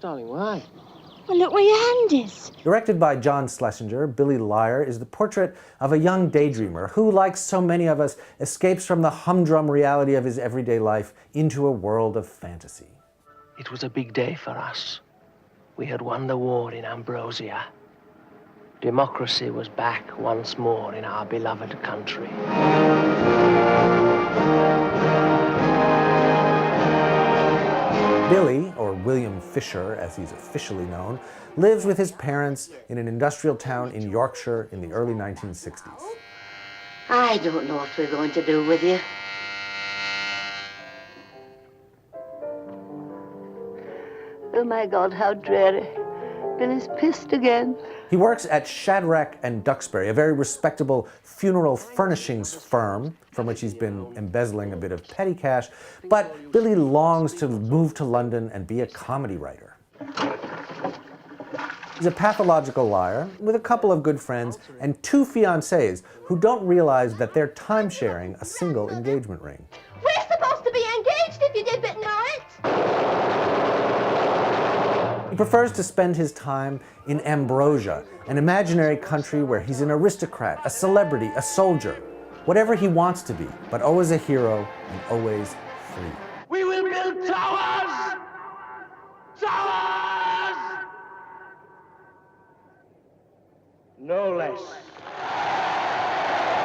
darling, why? Well, look where your hand is. Directed by John Schlesinger, Billy Liar is the portrait of a young daydreamer who, like so many of us, escapes from the humdrum reality of his everyday life into a world of fantasy. It was a big day for us. We had won the war in Ambrosia. Democracy was back once more in our beloved country. Billy, or William Fisher as he's officially known, lives with his parents in an industrial town in Yorkshire in the early 1960s. I don't know what we're going to do with you. Oh my God, how dreary. Billy's pissed again. He works at Shadrach and Duxbury, a very respectable funeral furnishings firm from which he's been embezzling a bit of petty cash, but Billy longs to move to London and be a comedy writer. He's a pathological liar with a couple of good friends and 2 fiancées who don't realize that they're time-sharing a single engagement ring. We're supposed to be engaged if you didn't know it. He prefers to spend his time in Ambrosia, an imaginary country where he's an aristocrat, a celebrity, a soldier, whatever he wants to be, but always a hero and always free. We will build towers! Towers! No less.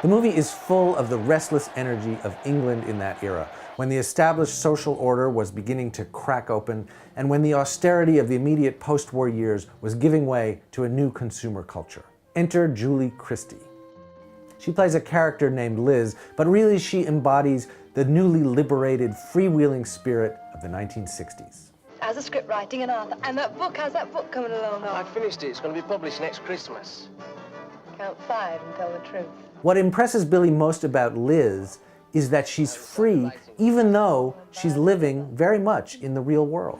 The movie is full of the restless energy of England in that era, when the established social order was beginning to crack open, and when the austerity of the immediate post-war years was giving way to a new consumer culture. Enter Julie Christie. She plays a character named Liz, but really she embodies the newly liberated, freewheeling spirit of the 1960s. How's the script writing and Arthur? And that book, how's that book coming along? I finished it. It's going to be published next Christmas. Count 5 and tell the truth. What impresses Billy most about Liz is that she's free, even though she's living very much in the real world.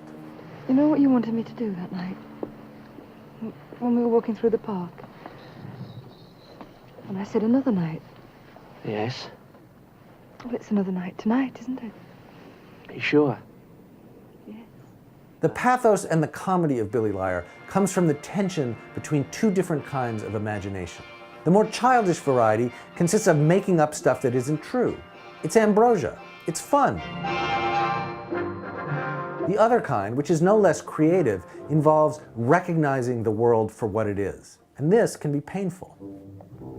You know what you wanted me to do that night? When we were walking through the park? And I said another night. Yes? Well, it's another night tonight, isn't it? Are you sure? Yes. The pathos and the comedy of Billy Liar comes from the tension between 2 different kinds of imagination. The more childish variety consists of making up stuff that isn't true. It's ambrosia. It's fun. The other kind, which is no less creative, involves recognizing the world for what it is. And this can be painful.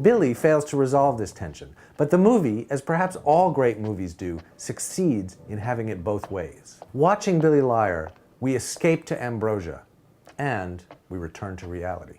Billy fails to resolve this tension, but the movie, as perhaps all great movies do, succeeds in having it both ways. Watching Billy Liar, we escape to ambrosia, and we return to reality.